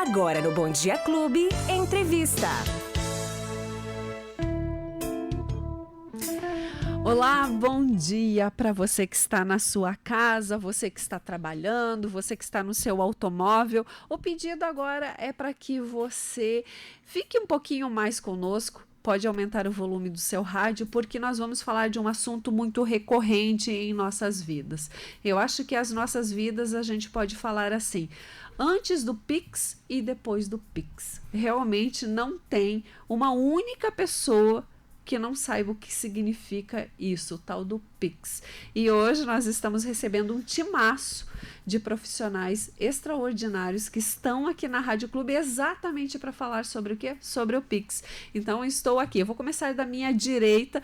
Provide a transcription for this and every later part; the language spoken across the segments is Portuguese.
Agora no Bom Dia Clube, entrevista. Olá, bom dia para você que está na sua casa, você que está trabalhando, você que está no seu automóvel. O pedido agora é para que você fique um pouquinho mais conosco. Pode aumentar o volume do seu rádio, porque nós vamos falar de um assunto muito recorrente em nossas vidas. Eu acho que as nossas vidas a gente pode falar assim, antes do Pix e depois do Pix. Realmente não tem uma única pessoa que não saiba o que significa isso, o tal do Pix. E hoje nós estamos recebendo um timaço de profissionais extraordinários que estão aqui na Rádio Clube exatamente para falar sobre o quê? Sobre o Pix. Então eu estou aqui, eu vou começar da minha direita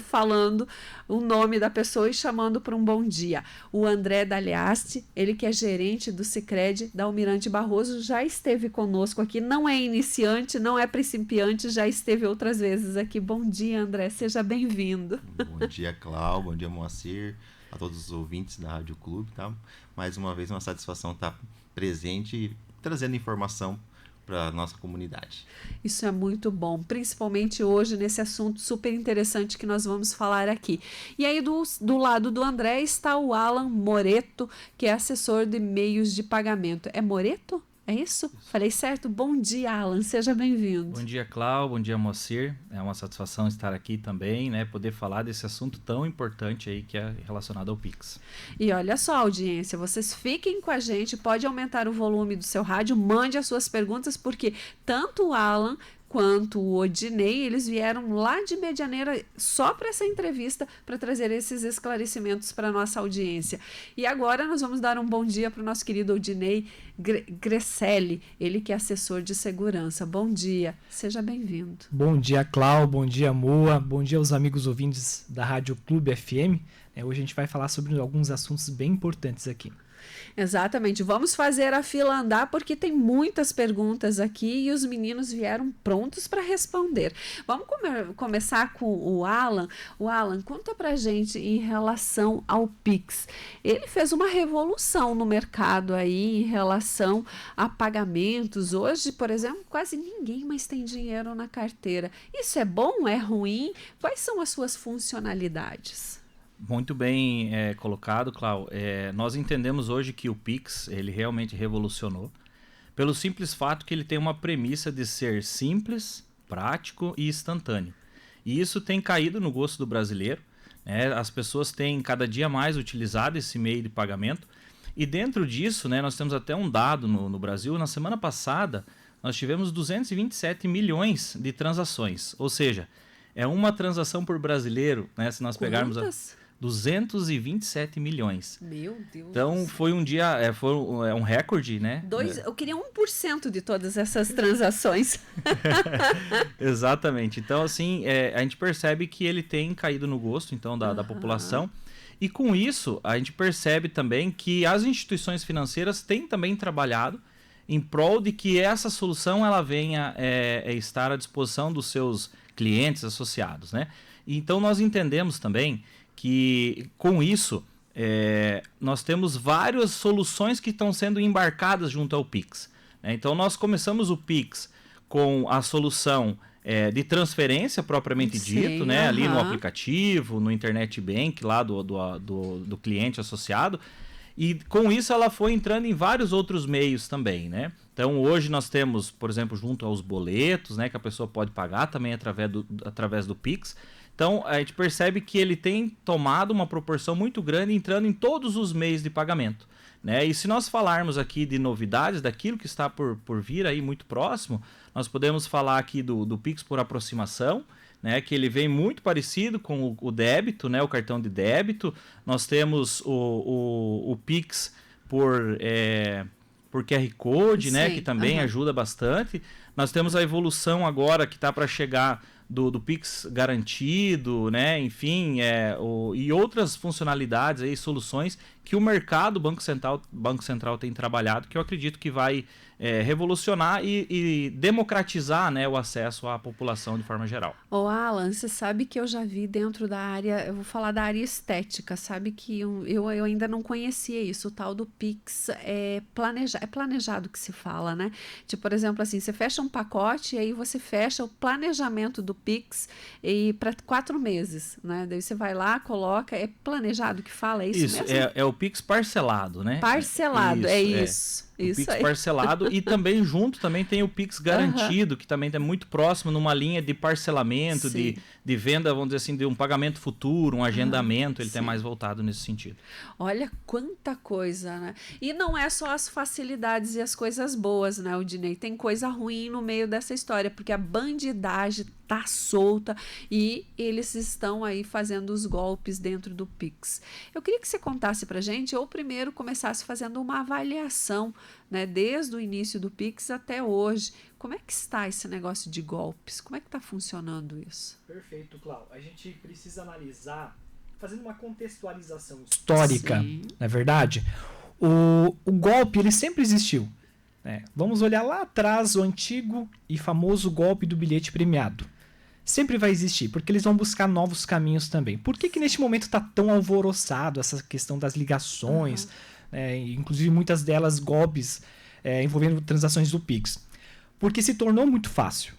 falando o nome da pessoa e chamando para um bom dia. O André D'Aliaste, ele que é gerente do Sicredi da Almirante Barroso, já esteve conosco aqui, não é iniciante, não é principiante, já esteve outras vezes aqui. Bom dia, André, seja bem-vindo. Bom dia, Cláudio, bom dia, Moacir, a todos os ouvintes da Rádio Clube, tá? Mais uma vez, uma satisfação estar presente e trazendo informação para a nossa comunidade. Isso é muito bom, principalmente hoje nesse assunto super interessante que nós vamos falar aqui. E aí do lado do André está o Alan Moreto, que é assessor de meios de pagamento. É Moreto? É isso? Falei certo? Bom dia, Alan, seja bem-vindo. Bom dia, Cláudio, bom dia, Moacir. É uma satisfação estar aqui também, né? Poder falar desse assunto tão importante aí que é relacionado ao Pix. E olha só, audiência, vocês fiquem com a gente, pode aumentar o volume do seu rádio, mande as suas perguntas, porque tanto o Alan quanto o Odinei, eles vieram lá de Medianeira só para essa entrevista, para trazer esses esclarecimentos para a nossa audiência. E agora nós vamos dar um bom dia para o nosso querido Odinei Gresselli, ele que é assessor de segurança. Bom dia, seja bem-vindo. Bom dia, Cláudio, bom dia, Moa, bom dia aos amigos ouvintes da Rádio Clube FM. Hoje a gente vai falar sobre alguns assuntos bem importantes aqui. Exatamente, vamos fazer a fila andar porque tem muitas perguntas aqui e os meninos vieram prontos para responder. Vamos começar com o Alan. O Alan, conta pra gente em relação ao Pix. Ele fez uma revolução no mercado aí em relação a pagamentos. Hoje, por exemplo, quase ninguém mais tem dinheiro na carteira. Isso é bom? É ruim? Quais são as suas funcionalidades? Muito bem colocado, Cláudio. Nós entendemos hoje que o Pix, ele realmente revolucionou, pelo simples fato que ele tem uma premissa de ser simples, prático e instantâneo. E isso tem caído no gosto do brasileiro, né? As pessoas têm cada dia mais utilizado esse meio de pagamento. E dentro disso, né, nós temos até um dado no Brasil. Na semana passada, nós tivemos 227 milhões de transações. Ou seja, é uma transação por brasileiro, né, se nós pegarmos... Quantas? 227 milhões. Meu Deus. Então foi um dia, um recorde, né? Eu queria 1% de todas essas transações. Exatamente. Então, assim, a gente percebe que ele tem caído no gosto, então, da população. E com isso, a gente percebe também que as instituições financeiras têm também trabalhado em prol de que essa solução ela venha estar à disposição dos seus clientes associados, né? Então, nós entendemos também que com isso nós temos várias soluções que estão sendo embarcadas junto ao Pix. Então nós começamos o Pix com a solução de transferência propriamente dito, né? Ali no aplicativo, no Internet Bank lá do cliente associado. E com isso ela foi entrando em vários outros meios também, né? Então hoje nós temos, por exemplo, junto aos boletos, né, que a pessoa pode pagar também através do Pix. Então a gente percebe que ele tem tomado uma proporção muito grande, entrando em todos os meios de pagamento, né? E se nós falarmos aqui de novidades, daquilo que está por vir aí muito próximo, nós podemos falar aqui do Pix por aproximação, né, que ele vem muito parecido com o débito, né, o cartão de débito. Nós temos o Pix por QR Code, né, que também ajuda bastante. Nós temos a evolução agora que está para chegar do Pix garantido, né, enfim, e outras funcionalidades aí, soluções que o mercado, Banco Central tem trabalhado, que eu acredito que vai revolucionar e democratizar, né, o acesso à população de forma geral. Ô Alan, você sabe que eu já vi dentro da área, eu vou falar da área estética, sabe que eu ainda não conhecia isso, o tal do Pix é planejado que se fala, né? Tipo, por exemplo, assim, você fecha um pacote e aí você fecha o planejamento do Pix e para 4 meses, né? Daí você vai lá, coloca, é planejado que fala, é isso mesmo? É o Pix parcelado, né? Parcelado, isso. O Pix aí. parcelado e também junto também tem o Pix garantido, que também é muito próximo numa linha de parcelamento, de venda, vamos dizer assim, de um pagamento futuro, um agendamento, ele é mais voltado nesse sentido. Olha quanta coisa, né? E não é só as facilidades e as coisas boas, né, Odinei? Tem coisa ruim no meio dessa história, porque a bandidagem tá solta e eles estão aí fazendo os golpes dentro do Pix. Eu queria que você contasse pra gente, ou primeiro começasse fazendo uma avaliação, né, desde o início do Pix até hoje. Como é que está esse negócio de golpes? Como é que está funcionando isso? Perfeito, Cláudio. A gente precisa analisar, fazendo uma contextualização histórica, não é verdade? O golpe, ele sempre existiu. Né? Vamos olhar lá atrás o antigo e famoso golpe do bilhete premiado. Sempre vai existir, porque eles vão buscar novos caminhos também. Por que neste momento está tão alvoroçado essa questão das ligações, inclusive muitas delas golpes envolvendo transações do Pix? Porque se tornou muito fácil.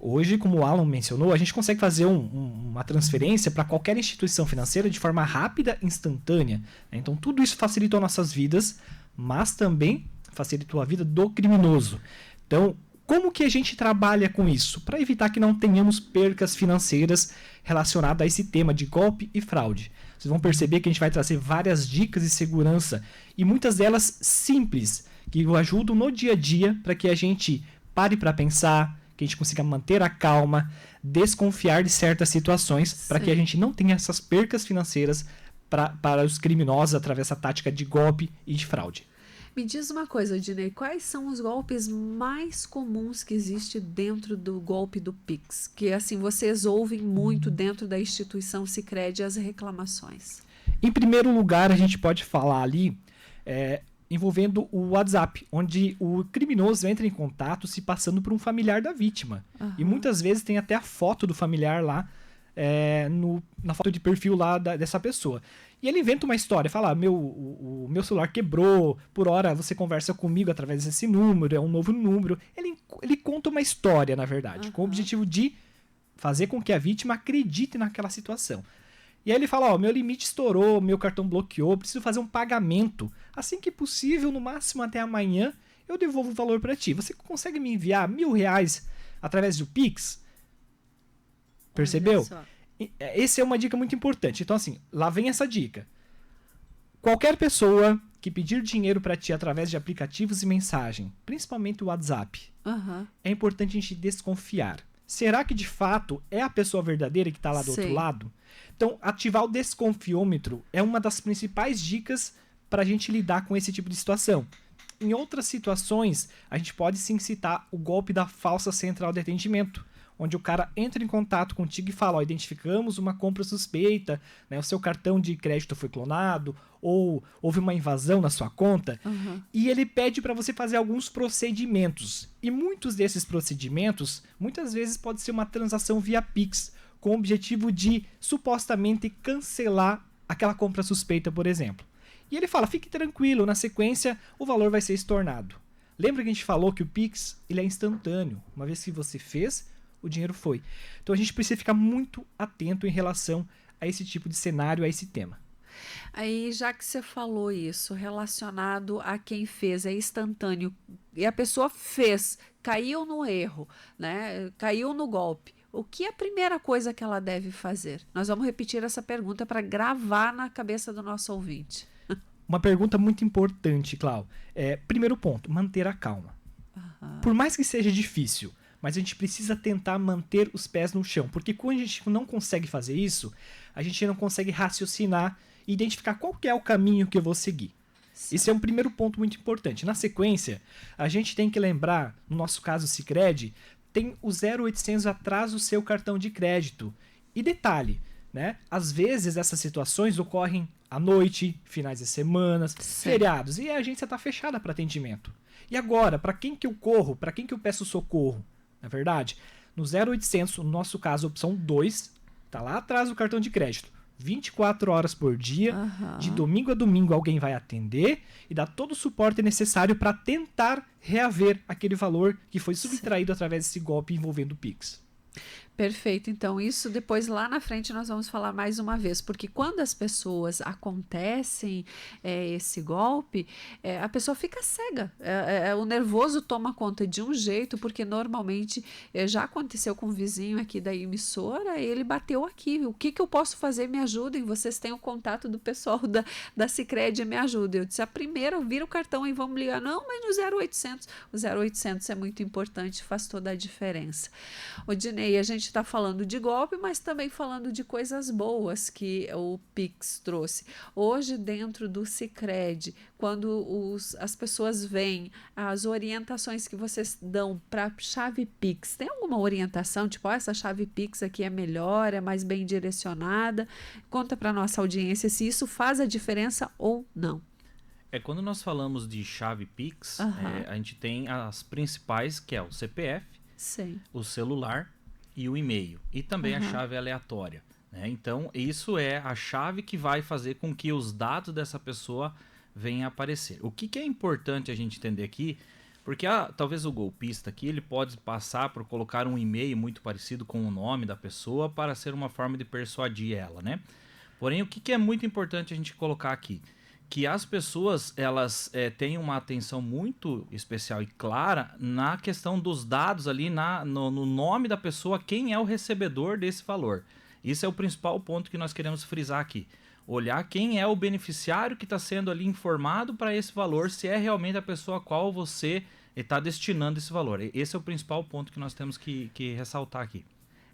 Hoje, como o Alan mencionou, a gente consegue fazer uma transferência para qualquer instituição financeira de forma rápida e instantânea. Então, tudo isso facilitou nossas vidas, mas também facilitou a vida do criminoso. Então, como que a gente trabalha com isso? Para evitar que não tenhamos percas financeiras relacionadas a esse tema de golpe e fraude. Vocês vão perceber que a gente vai trazer várias dicas de segurança e muitas delas simples, que ajudam no dia a dia para que a gente pare para pensar, que a gente consiga manter a calma, desconfiar de certas situações, para que a gente não tenha essas percas financeiras para os criminosos através da tática de golpe e de fraude. Me diz uma coisa, Odinei, quais são os golpes mais comuns que existem dentro do golpe do Pix? Que assim vocês ouvem muito dentro da instituição Sicredi as reclamações. Em primeiro lugar, a gente pode falar ali envolvendo o WhatsApp, onde o criminoso entra em contato se passando por um familiar da vítima. E muitas vezes tem até a foto do familiar lá na foto de perfil lá dessa pessoa. E ele inventa uma história, fala, o meu celular quebrou, por hora você conversa comigo através desse número, é um novo número. Ele conta uma história, na verdade, com o objetivo de fazer com que a vítima acredite naquela situação. E aí ele fala, meu limite estourou, meu cartão bloqueou, preciso fazer um pagamento. Assim que possível, no máximo até amanhã, eu devolvo o valor para ti. Você consegue me enviar R$1.000 através do Pix? Percebeu? Essa é uma dica muito importante. Então, assim, lá vem essa dica. Qualquer pessoa que pedir dinheiro para ti através de aplicativos e mensagem, principalmente o WhatsApp, é importante a gente desconfiar. Será que de fato é a pessoa verdadeira que está lá do outro lado? Então, ativar o desconfiômetro é uma das principais dicas para a gente lidar com esse tipo de situação. Em outras situações, a gente pode sim citar o golpe da falsa central de atendimento, onde o cara entra em contato contigo e fala, identificamos uma compra suspeita, né, o seu cartão de crédito foi clonado, ou houve uma invasão na sua conta, e ele pede para você fazer alguns procedimentos. E muitos desses procedimentos, muitas vezes pode ser uma transação via Pix, com o objetivo de, supostamente, cancelar aquela compra suspeita, por exemplo. E ele fala, fique tranquilo, na sequência o valor vai ser estornado. Lembra que a gente falou que o Pix ele é instantâneo, uma vez que você fez, o dinheiro foi. Então a gente precisa ficar muito atento em relação a esse tipo de cenário, a esse tema. Aí, já que você falou isso, relacionado a quem fez, é instantâneo, e a pessoa fez, caiu no erro, né? Caiu no golpe. O que é a primeira coisa que ela deve fazer? Nós vamos repetir essa pergunta para gravar na cabeça do nosso ouvinte. Uma pergunta muito importante, Clau. Primeiro ponto, manter a calma. Por mais que seja difícil, mas a gente precisa tentar manter os pés no chão, porque quando a gente não consegue fazer isso, a gente não consegue raciocinar e identificar qual que é o caminho que eu vou seguir. Esse é um primeiro ponto muito importante. Na sequência, a gente tem que lembrar, no nosso caso Sicredi, tem o 0800 atrás do seu cartão de crédito. E detalhe, né? Às vezes essas situações ocorrem à noite, finais de semana, feriados, e a agência está fechada para atendimento. E agora, para quem que eu corro? Para quem que eu peço socorro? Não é verdade? No 0800, no nosso caso, a opção 2, está lá atrás do cartão de crédito. 24 horas por dia, de domingo a domingo alguém vai atender e dar todo o suporte necessário para tentar reaver aquele valor que foi subtraído através desse golpe envolvendo o Pix. Perfeito, então isso depois lá na frente nós vamos falar mais uma vez, porque quando as pessoas acontecem esse golpe, a pessoa fica cega, o nervoso toma conta de um jeito, porque normalmente já aconteceu com um vizinho aqui da emissora, ele bateu aqui, o que eu posso fazer, me ajudem, vocês têm o contato do pessoal da Sicredi, me ajudem. Eu disse, a primeira, vira o cartão e vamos ligar, não, mas no 0800, o 0800 é muito importante, faz toda a diferença. Odinei, a gente está falando de golpe, mas também falando de coisas boas que o Pix trouxe. Hoje, dentro do Sicredi, quando as pessoas veem as orientações que vocês dão para chave Pix, tem alguma orientação? Tipo, essa chave Pix aqui é melhor, é mais bem direcionada? Conta para nossa audiência se isso faz a diferença ou não. Quando nós falamos de chave Pix, a gente tem as principais, que é o CPF, Sim. o celular e o e-mail, e também a chave aleatória, né? Então, isso é a chave que vai fazer com que os dados dessa pessoa venham a aparecer. O que é importante a gente entender aqui, porque talvez o golpista aqui, ele pode passar por colocar um e-mail muito parecido com o nome da pessoa para ser uma forma de persuadir ela, né? Porém, o que é muito importante a gente colocar aqui? Que as pessoas, elas têm uma atenção muito especial e clara na questão dos dados ali, no nome da pessoa, quem é o recebedor desse valor. Isso é o principal ponto que nós queremos frisar aqui. Olhar quem é o beneficiário que está sendo ali informado para esse valor, se é realmente a pessoa a qual você está destinando esse valor. Esse é o principal ponto que nós temos que ressaltar aqui.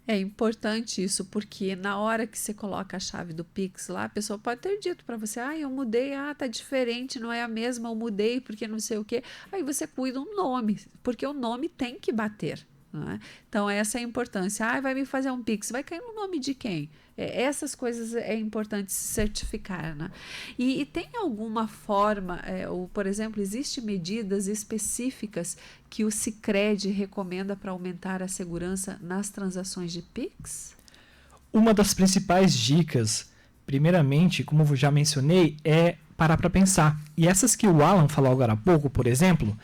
É importante isso, porque na hora que você coloca a chave do Pix lá, a pessoa pode ter dito para você, eu mudei, tá diferente, não é a mesma, eu mudei porque não sei o quê. Aí você cuida um nome, porque o nome tem que bater. Não é? Então, essa é a importância. Vai me fazer um Pix, vai cair no nome de quem? Essas coisas é importante se certificar, né? E tem alguma forma, ou, por exemplo, existem medidas específicas que o Sicredi recomenda para aumentar a segurança nas transações de Pix? Uma das principais dicas, primeiramente, como eu já mencionei, é parar para pensar. E essas que o Alan falou agora há pouco, por exemplo,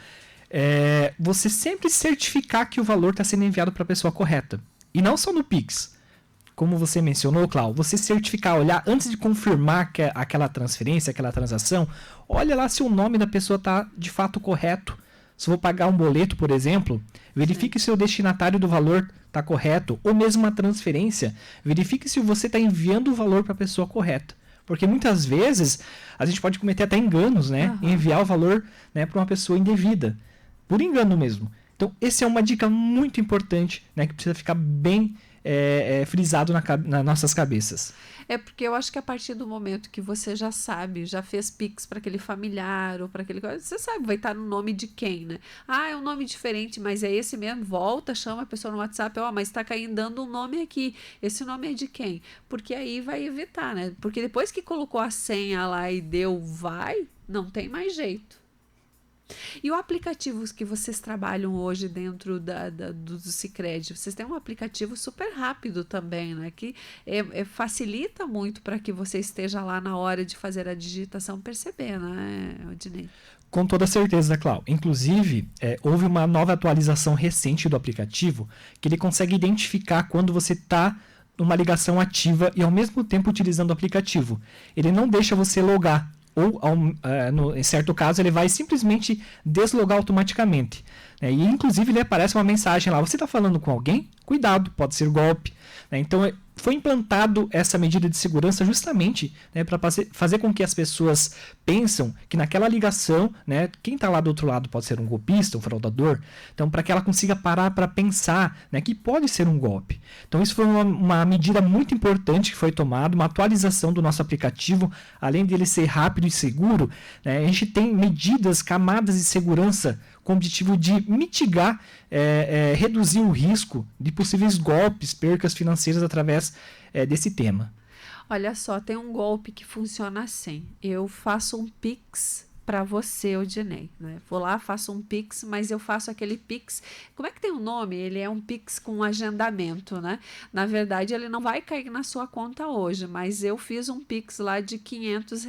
você sempre certificar que o valor está sendo enviado para a pessoa correta. E não só no Pix. Como você mencionou, Cláudio, você certificar, olhar antes de confirmar que aquela transferência, aquela transação, olha lá se o nome da pessoa está de fato correto. Se eu vou pagar um boleto, por exemplo, verifique se o destinatário do valor está correto, ou mesmo uma transferência, verifique se você está enviando o valor para a pessoa correta. Porque muitas vezes a gente pode cometer até enganos, né? E enviar o valor, né, para uma pessoa indevida, por engano mesmo. Então, essa é uma dica muito importante, né, que precisa ficar bem frisado nas nossas cabeças. Porque eu acho que a partir do momento que você já sabe, já fez Pix para aquele familiar ou para aquele... Você sabe, vai estar no nome de quem, né? É um nome diferente, mas é esse mesmo. Volta, chama a pessoa no WhatsApp, mas está caindo dando um nome aqui. Esse nome é de quem? Porque aí vai evitar, né? Porque depois que colocou a senha lá e deu não tem mais jeito. E o aplicativo que vocês trabalham hoje dentro do Sicredi, vocês têm um aplicativo super rápido também, né? Que facilita muito para que você esteja lá na hora de fazer a digitação perceber, né, Odinei? Com toda certeza, Cláudio. Inclusive, houve uma nova atualização recente do aplicativo que ele consegue identificar quando você está numa ligação ativa e ao mesmo tempo utilizando o aplicativo. Ele não deixa você logar. Ou, em certo caso, ele vai simplesmente deslogar automaticamente. E, inclusive, ele aparece uma mensagem lá. Você está falando com alguém? Cuidado, pode ser golpe. Então, foi implantado essa medida de segurança justamente, né, para fazer com que as pessoas pensam que naquela ligação, né, quem está lá do outro lado pode ser um golpista, um fraudador. Então, para que ela consiga parar para pensar, né, que pode ser um golpe. Então, isso foi uma medida muito importante que foi tomada, uma atualização do nosso aplicativo. Além dele ser rápido e seguro, né, a gente tem medidas, camadas de segurança com o objetivo de mitigar, reduzir o risco de possíveis golpes, percas financeiras através desse tema. Olha só, tem um golpe que funciona assim. Eu faço um Pix para você, Odinei, né? Vou lá, faço um Pix, mas eu faço aquele Pix. Como é que tem um nome? Ele é um Pix com agendamento, né? Na verdade, ele não vai cair na sua conta hoje, mas eu fiz um Pix lá de R$ 500.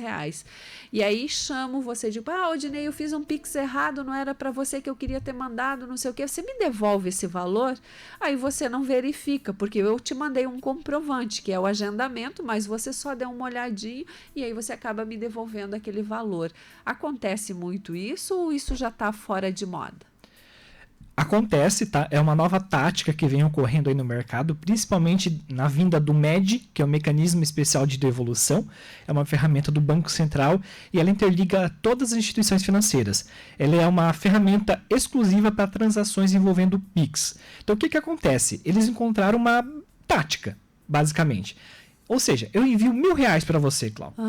E aí chamo você, digo, Odinei, eu fiz um Pix errado, não era para você que eu queria ter mandado, não sei o quê. Você me devolve esse valor? Aí você não verifica, porque eu te mandei um comprovante, que é o agendamento, mas você só deu uma olhadinha e aí você acaba me devolvendo aquele valor. Acontece muito isso ou isso já está fora de moda? Acontece, tá? É uma nova tática que vem ocorrendo aí no mercado, principalmente na vinda do MED, que é o Mecanismo Especial de Devolução. É uma ferramenta do Banco Central e ela interliga todas as instituições financeiras. Ela é uma ferramenta exclusiva para transações envolvendo PIX. Então, o que acontece? Eles encontraram uma tática, basicamente. Ou seja, eu envio R$ 1.000 para você, Cláudio,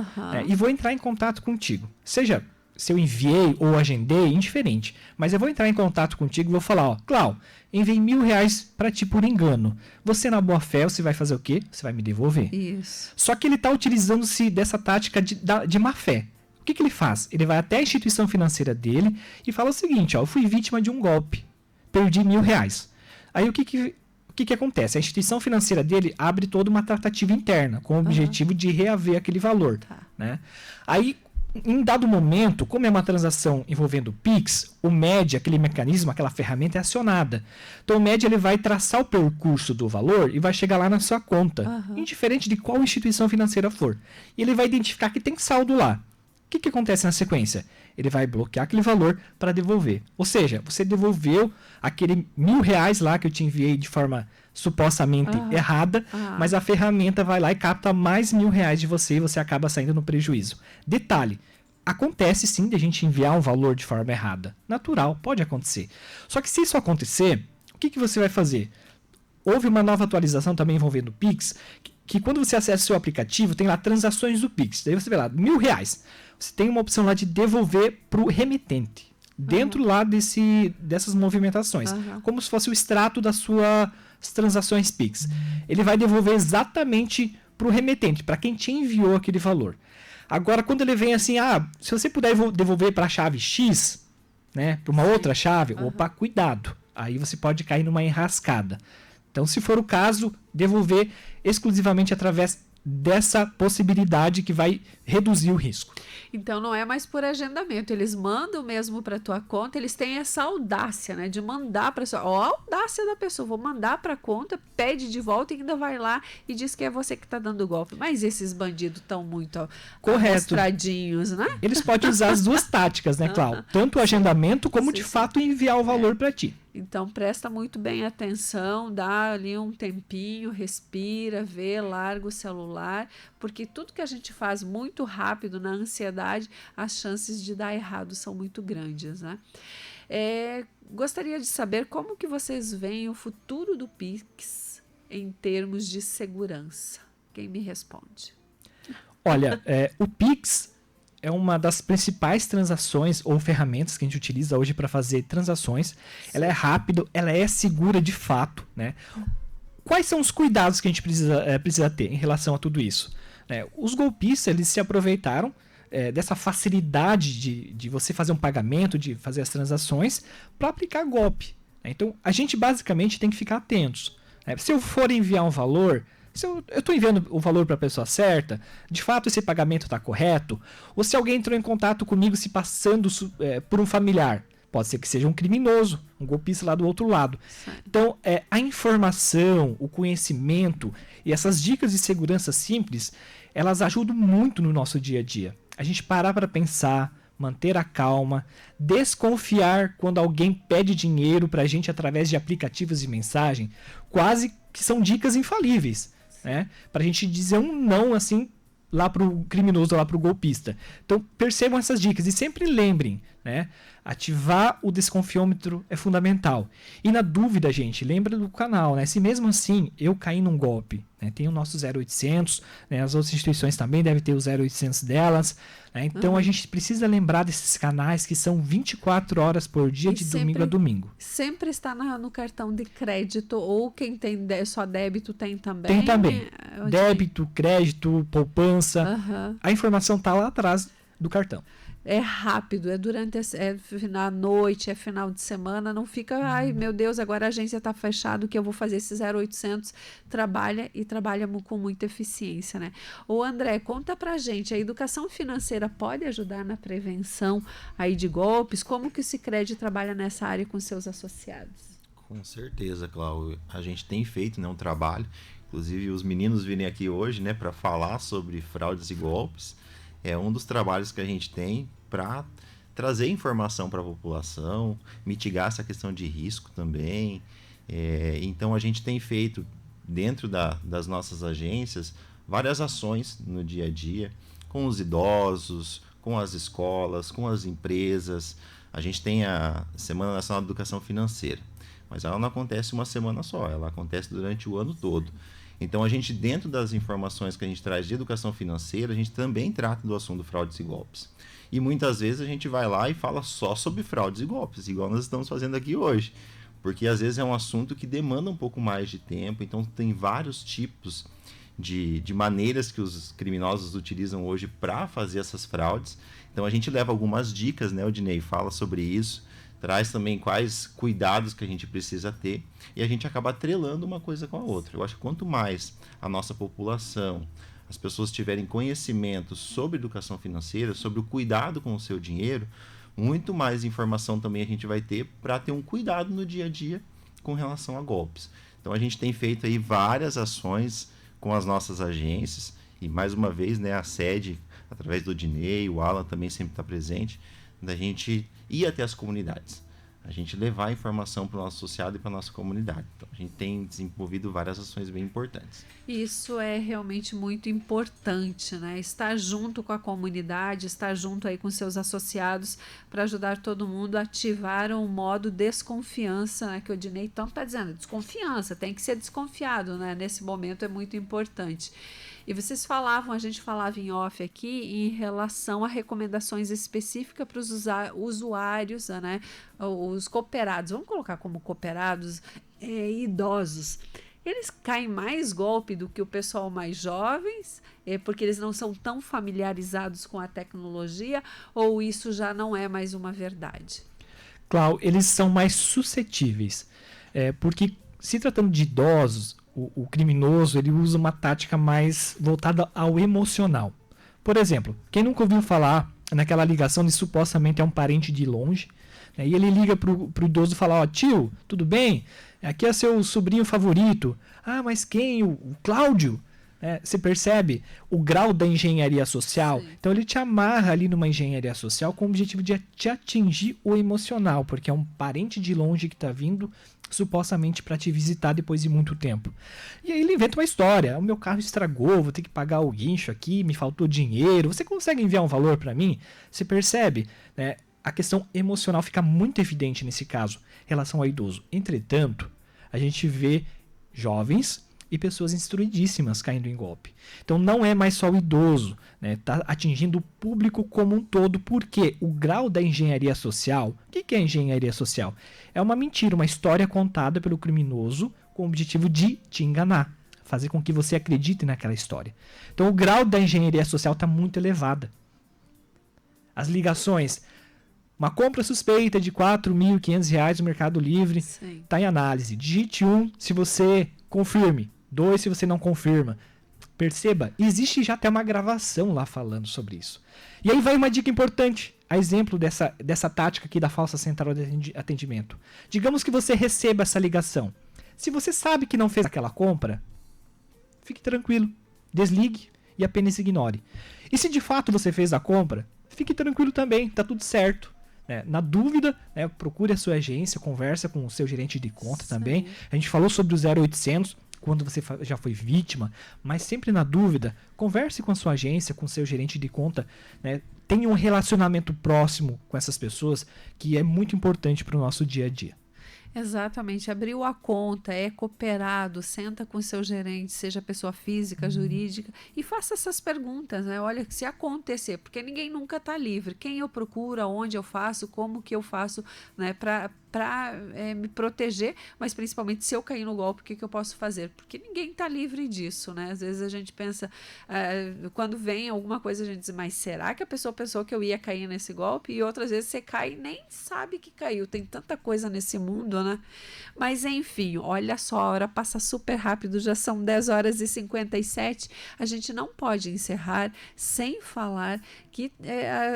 e vou entrar em contato contigo. Seja se eu enviei ou agendei, indiferente. Mas eu vou entrar em contato contigo e vou falar, Cláudio, enviei R$ 1.000 para ti por engano. Você, na boa fé, você vai fazer o quê? Você vai me devolver. Isso. Só que ele está utilizando-se dessa tática de má fé. O que ele faz? Ele vai até a instituição financeira dele e fala o seguinte, eu fui vítima de um golpe. Perdi R$ 1.000. Aí o que acontece? A instituição financeira dele abre toda uma tratativa interna com o objetivo de reaver aquele valor. Né? Aí, em dado momento, como é uma transação envolvendo PIX, o MED, aquele mecanismo, aquela ferramenta é acionada. Então o MED ele vai traçar o percurso do valor e vai chegar lá na sua conta, indiferente de qual instituição financeira for. E ele vai identificar que tem saldo lá. O que acontece na sequência? Ele vai bloquear aquele valor para devolver. Ou seja, você devolveu aquele R$ 1.000 lá que eu te enviei de forma supostamente errada, mas a ferramenta vai lá e capta mais R$ 1.000 de você e você acaba saindo no prejuízo. Detalhe, acontece sim de a gente enviar um valor de forma errada. Natural, pode acontecer. Só que se isso acontecer, o que você vai fazer? Houve uma nova atualização também envolvendo o Pix, que quando você acessa o seu aplicativo, tem lá transações do Pix. Daí você vê lá, R$ 1.000. Você tem uma opção lá de devolver para o remetente. Dentro lá dessas movimentações. Como se fosse o extrato das suas transações Pix. Ele vai devolver exatamente para o remetente, para quem te enviou aquele valor. Agora, quando ele vem assim, se você puder devolver para a chave X, né, para uma outra chave, opa, cuidado. Aí você pode cair numa enrascada. Então, se for o caso, devolver exclusivamente através dessa possibilidade que vai reduzir o risco. Então não é mais por agendamento, eles mandam mesmo para tua conta, eles têm essa audácia, né, de mandar para sua, a audácia da pessoa, vou mandar para a conta, pede de volta e ainda vai lá e diz que é você que está dando golpe. Mas esses bandidos estão muito amostradinhos, né? Eles podem usar as duas táticas, né, Cláudio? Tanto o agendamento como de fato enviar o valor para ti. Então presta muito bem atenção, dá ali um tempinho, respira, vê, larga o celular, porque tudo que a gente faz muito rápido na ansiedade, as chances de dar errado são muito grandes, né? Gostaria de saber como que vocês veem o futuro do Pix em termos de segurança. Quem me responde? Olha, o Pix é uma das principais transações ou ferramentas que a gente utiliza hoje para fazer transações. Ela é rápida, ela é segura de fato, né? Quais são os cuidados que a gente precisa ter em relação a tudo isso? Os golpistas eles se aproveitaram dessa facilidade de você fazer um pagamento, de fazer as transações, para aplicar golpe. Então, a gente basicamente tem que ficar atentos. Se eu for enviar um valor, se eu estou enviando o valor para a pessoa certa, de fato esse pagamento está correto, ou se alguém entrou em contato comigo se passando por um familiar, pode ser que seja um criminoso, um golpista lá do outro lado. Então, a informação, o conhecimento e essas dicas de segurança simples, elas ajudam muito no nosso dia a dia. A gente parar para pensar, manter a calma, desconfiar quando alguém pede dinheiro para a gente através de aplicativos de mensagem, quase que são dicas infalíveis, né? Para a gente dizer um não assim lá para o criminoso, lá para o golpista. Então percebam essas dicas e sempre lembrem, né? Ativar o desconfiômetro é fundamental. E na dúvida, gente, lembra do canal, né? Se mesmo assim eu cair num golpe, né? Tem o nosso 0800, né? As outras instituições também devem ter o 0800 delas, né? Então a gente precisa lembrar desses canais que são 24 horas por dia, de domingo a domingo. Sempre está no cartão de crédito, ou quem tem só débito tem também? Tem também. Débito, crédito, poupança. A informação está lá atrás do cartão. É rápido, é durante a noite, é final de semana, não fica, ai meu Deus, agora a agência está fechada, que eu vou fazer esse 0800, trabalha com muita eficiência, né? Ô André, conta pra gente, a educação financeira pode ajudar na prevenção aí de golpes? Como que o Sicredi trabalha nessa área com seus associados? Com certeza, Cláudio. A gente tem feito, né, um trabalho, inclusive os meninos virem aqui hoje, né, para falar sobre fraudes e golpes. É um dos trabalhos que a gente tem para trazer informação para a população, mitigar essa questão de risco também. Então, a gente tem feito, dentro das nossas agências, várias ações no dia a dia, com os idosos, com as escolas, com as empresas. A gente tem a Semana Nacional de Educação Financeira, mas ela não acontece uma semana só, ela acontece durante o ano todo. Então, a gente, dentro das informações que a gente traz de educação financeira, a gente também trata do assunto fraudes e golpes. E muitas vezes a gente vai lá e fala só sobre fraudes e golpes, igual nós estamos fazendo aqui hoje. Porque às vezes é um assunto que demanda um pouco mais de tempo, então tem vários tipos de maneiras que os criminosos utilizam hoje para fazer essas fraudes. Então a gente leva algumas dicas, né, o Dinei fala sobre isso, traz também quais cuidados que a gente precisa ter, e a gente acaba atrelando uma coisa com a outra. Eu acho que quanto mais a nossa população, as pessoas tiverem conhecimento sobre educação financeira, sobre o cuidado com o seu dinheiro, muito mais informação também a gente vai ter para ter um cuidado no dia a dia com relação a golpes. Então a gente tem feito aí várias ações com as nossas agências, e mais uma vez, né, a sede, através do Dinei, o Alan também sempre está presente, da gente ir até as comunidades, a gente levar a informação para o nosso associado e para a nossa comunidade. Então, a gente tem desenvolvido várias ações bem importantes. Isso é realmente muito importante, né? Estar junto com a comunidade, estar junto aí com seus associados para ajudar todo mundo a ativar um modo desconfiança, né? Que o Dinei tanto está dizendo, desconfiança, tem que ser desconfiado, né? Nesse momento é muito importante. E vocês falavam, a gente falava em off aqui, em relação a recomendações específicas para os usuários, né? Os cooperados, vamos colocar como cooperados, idosos. Eles caem mais golpe do que o pessoal mais jovens, porque eles não são tão familiarizados com a tecnologia, ou isso já não é mais uma verdade? Cláudio, eles são mais suscetíveis, porque se tratando de idosos, o criminoso ele usa uma tática mais voltada ao emocional. Por exemplo, quem nunca ouviu falar naquela ligação de supostamente é um parente de longe, né, e ele liga pro idoso e fala, ó, tio, tudo bem? Aqui é seu sobrinho favorito. Ah, mas quem? O Cláudio? Você percebe o grau da engenharia social? Sim. Então ele te amarra ali numa engenharia social com o objetivo de te atingir o emocional, porque é um parente de longe que está vindo supostamente para te visitar depois de muito tempo. E aí ele inventa uma história. O meu carro estragou, vou ter que pagar o guincho aqui, me faltou dinheiro. Você consegue enviar um valor para mim? Você percebe, né? A questão emocional fica muito evidente nesse caso, em relação ao idoso. Entretanto, a gente vê jovens e pessoas instruidíssimas caindo em golpe. Então não é mais só o idoso, né? Tá atingindo o público como um todo, porque o grau da engenharia social, o que é engenharia social? É uma mentira, uma história contada pelo criminoso com o objetivo de te enganar, fazer com que você acredite naquela história. Então o grau da engenharia social está muito elevada. As ligações, uma compra suspeita de R$ 4.500 no Mercado Livre, está em análise. Digite 1 se você confirme. 2 se você não confirma. Perceba, existe já até uma gravação lá falando sobre isso. E aí vai uma dica importante, a exemplo dessa tática aqui da falsa central de atendimento. Digamos que você receba essa ligação. Se você sabe que não fez aquela compra, fique tranquilo, desligue e apenas ignore. E se de fato você fez a compra, fique tranquilo também, está tudo certo. Na dúvida, procure a sua agência, conversa com o seu gerente de conta também. A gente falou sobre o 0800, quando você já foi vítima, mas sempre na dúvida, converse com a sua agência, com o seu gerente de conta, né? tenha um relacionamento próximo com essas pessoas, que é muito importante para o nosso dia a dia. Exatamente, abriu a conta, é cooperado, senta com o seu gerente, seja pessoa física, jurídica, e faça essas perguntas, né? Olha, se acontecer, porque ninguém nunca está livre. Quem eu procuro, aonde eu faço, como que eu faço, né, para me proteger, mas principalmente se eu cair no golpe, o que eu posso fazer? Porque ninguém está livre disso, né? Às vezes a gente pensa, quando vem alguma coisa, a gente diz, mas será que a pessoa pensou que eu ia cair nesse golpe? E outras vezes você cai e nem sabe que caiu. Tem tanta coisa nesse mundo, né? Mas enfim, olha só, a hora passa super rápido, já são 10h57. A gente não pode encerrar sem falar que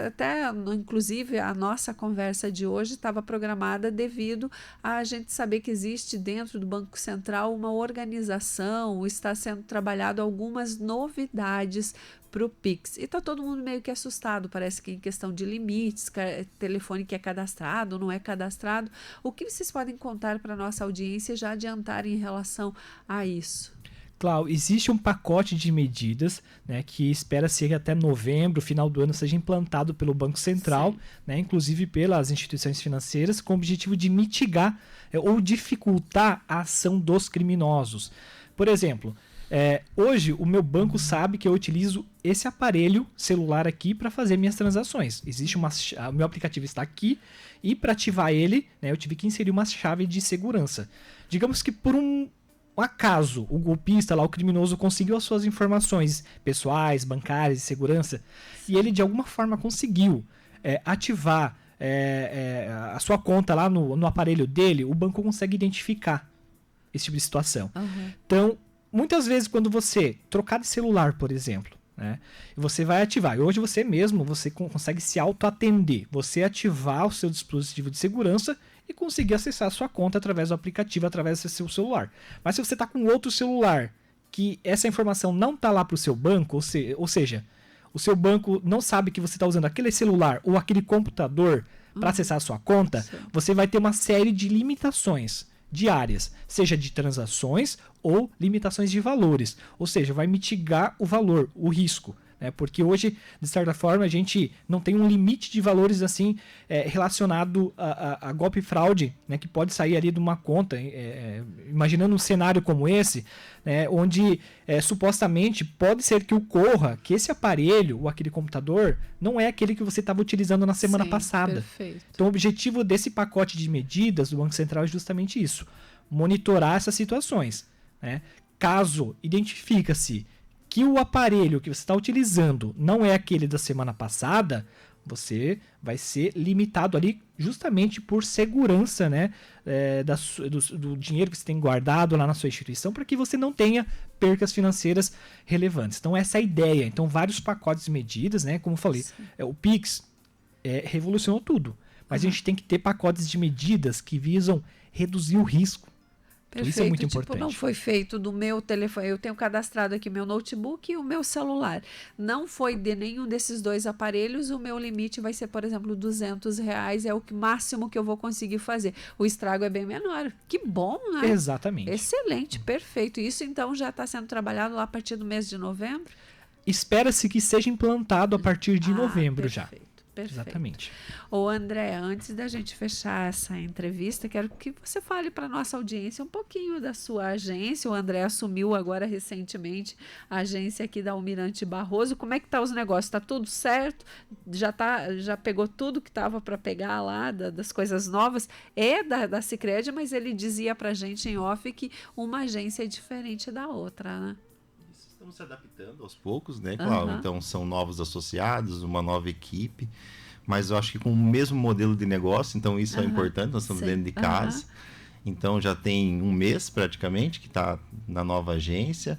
até, inclusive, a nossa conversa de hoje estava programada devido a gente saber que existe dentro do Banco Central uma organização, está sendo trabalhado algumas novidades para o Pix. E está todo mundo meio que assustado, parece que em questão de limites, telefone que é cadastrado, não é cadastrado. O que vocês podem contar para a nossa audiência já adiantar em relação a isso? Cláudio, existe um pacote de medidas, né, que espera-se que até novembro, final do ano, seja implantado pelo Banco Central, né, inclusive pelas instituições financeiras, com o objetivo de mitigar ou dificultar a ação dos criminosos. Por exemplo, hoje o meu banco sabe que eu utilizo esse aparelho celular aqui para fazer minhas transações. O meu aplicativo está aqui e para ativar ele, né, eu tive que inserir uma chave de segurança. Digamos que por um acaso o golpista lá, o criminoso, conseguiu as suas informações pessoais, bancárias, de segurança, e ele de alguma forma conseguiu ativar a sua conta lá no aparelho dele, o banco consegue identificar esse tipo de situação. Então, muitas vezes quando você trocar de celular, por exemplo, né, você vai ativar, e hoje você consegue se auto-atender, você ativar o seu dispositivo de segurança e conseguir acessar a sua conta através do aplicativo, através do seu celular. Mas se você está com outro celular, que essa informação não está lá para o seu banco, ou seja, o seu banco não sabe que você está usando aquele celular ou aquele computador para acessar a sua conta, você vai ter uma série de limitações diárias, seja de transações ou limitações de valores. Ou seja, vai mitigar o valor, o risco. Porque hoje, de certa forma, a gente não tem um limite de valores assim relacionado a golpe e fraude, né, que pode sair ali de uma conta. Imaginando um cenário como esse, né, onde supostamente pode ser que ocorra que esse aparelho ou aquele computador não é aquele que você estava utilizando na semana passada. Perfeito. Então, o objetivo desse pacote de medidas do Banco Central é justamente isso: monitorar essas situações, né? Caso identifica-se que o aparelho que você está utilizando não é aquele da semana passada, você vai ser limitado ali justamente por segurança, né, do dinheiro que você tem guardado lá na sua instituição, para que você não tenha percas financeiras relevantes. Então essa é a ideia. Então vários pacotes de medidas, né, como eu falei, o Pix revolucionou tudo, mas a gente tem que ter pacotes de medidas que visam reduzir o risco. Perfeito. Isso é muito importante. Não foi feito do meu telefone. Eu tenho cadastrado aqui meu notebook e o meu celular. Não foi de nenhum desses dois aparelhos. O meu limite vai ser, por exemplo, R$200. É o máximo que eu vou conseguir fazer. O estrago é bem menor. Que bom, né? Exatamente. Excelente, perfeito. Isso então já está sendo trabalhado lá a partir do mês de novembro? Espera-se que seja implantado a partir de novembro já. Perfeito. Exatamente. Ô André, antes da gente fechar essa entrevista, quero que você fale para nossa audiência um pouquinho da sua agência. O André assumiu agora recentemente a agência aqui da Almirante Barroso. Como é que tá os negócios? Tá tudo certo? Já pegou tudo que estava para pegar lá das coisas novas? É da Sicredi, mas ele dizia para a gente em off que uma agência é diferente da outra, né? Estamos se adaptando aos poucos, né, Cláudio? Então, são novos associados, uma nova equipe, mas eu acho que com o mesmo modelo de negócio, então isso é importante, nós estamos dentro de casa. Então, já tem um mês, praticamente, que está na nova agência,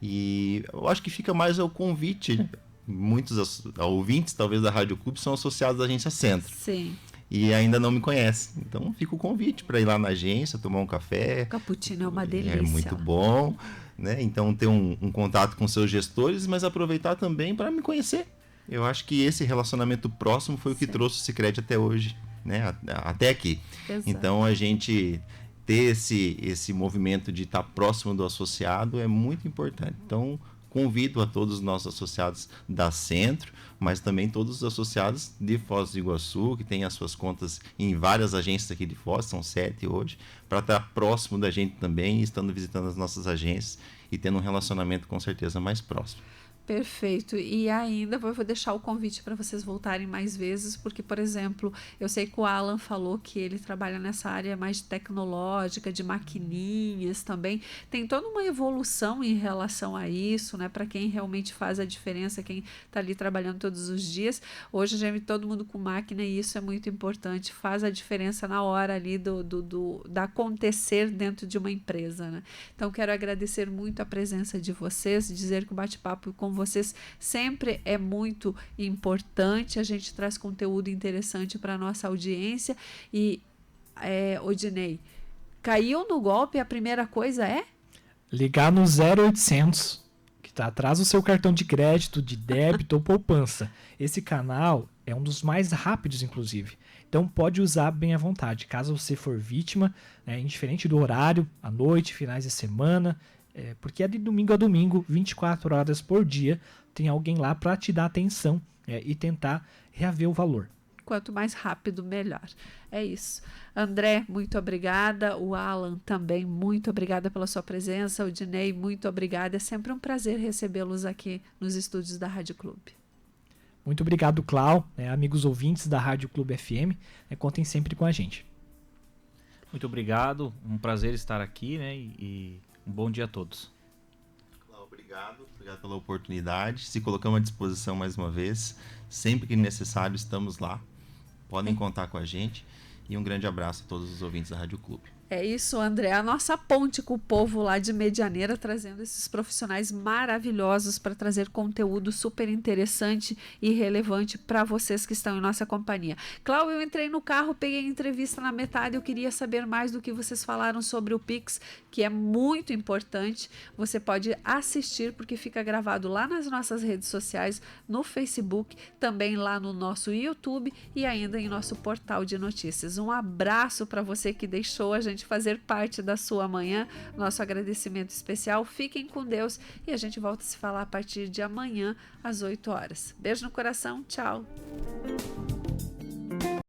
e eu acho que fica mais o convite. Muitos ouvintes, talvez, da Rádio Clube são associados à Agência Centro. Sim. E ainda não me conhecem. Então, fica o convite para ir lá na agência, tomar um café. O cappuccino é uma delícia. É muito bom. Né? Então ter um contato com seus gestores, mas aproveitar também para me conhecer. Eu acho que esse relacionamento próximo foi o que trouxe o Sicredi até hoje, né? Até aqui. Exato. Então a gente ter esse movimento de estar próximo do associado é muito importante. Então convido a todos os nossos associados da Centro, mas também todos os associados de Foz do Iguaçu, que têm as suas contas em várias agências aqui de Foz, são 7 hoje, para estar próximo da gente também, estando visitando as nossas agências e tendo um relacionamento com certeza mais próximo. Perfeito. E ainda vou deixar o convite para vocês voltarem mais vezes, porque, por exemplo, eu sei que o Alan falou que ele trabalha nessa área mais tecnológica, de maquininhas também. Tem toda uma evolução em relação a isso, né? Para quem realmente faz a diferença, quem está ali trabalhando todos os dias. Hoje já vi todo mundo com máquina e isso é muito importante, faz a diferença na hora ali do acontecer dentro de uma empresa, né? Então, quero agradecer muito a presença de vocês, dizer que o bate-papo com vocês sempre é muito importante, a gente traz conteúdo interessante para a nossa audiência. E, Odinei, caiu no golpe, a primeira coisa é? Ligar no 0800, que está atrás do seu cartão de crédito, de débito ou poupança. Esse canal é um dos mais rápidos, inclusive. Então pode usar bem à vontade. Caso você for vítima, indiferente do horário, à noite, finais de semana, porque é de domingo a domingo, 24 horas por dia, tem alguém lá para te dar atenção e tentar reaver o valor. Quanto mais rápido, melhor. É isso. André, muito obrigada. O Alan também, muito obrigada pela sua presença. O Dinei, muito obrigada. É sempre um prazer recebê-los aqui nos estúdios da Rádio Clube. Muito obrigado, Clau, amigos ouvintes da Rádio Clube FM. Contem sempre com a gente. Muito obrigado. Um prazer estar aqui, né? E um bom dia a todos. Obrigado pela oportunidade. Se colocamos à disposição mais uma vez. Sempre que necessário, estamos lá. Podem contar com a gente. E um grande abraço a todos os ouvintes da Rádio Clube. É isso, André, a nossa ponte com o povo lá de Medianeira, trazendo esses profissionais maravilhosos para trazer conteúdo super interessante e relevante para vocês que estão em nossa companhia. Cláudio, eu entrei no carro, peguei a entrevista na metade, eu queria saber mais do que vocês falaram sobre o Pix, que é muito importante. Você pode assistir, porque fica gravado lá nas nossas redes sociais, no Facebook, também lá no nosso YouTube e ainda em nosso portal de notícias. Um abraço para você que deixou a gente fazer parte da sua manhã, nosso agradecimento especial. Fiquem com Deus e a gente volta a se falar a partir de amanhã às 8 horas. Beijo no coração, tchau!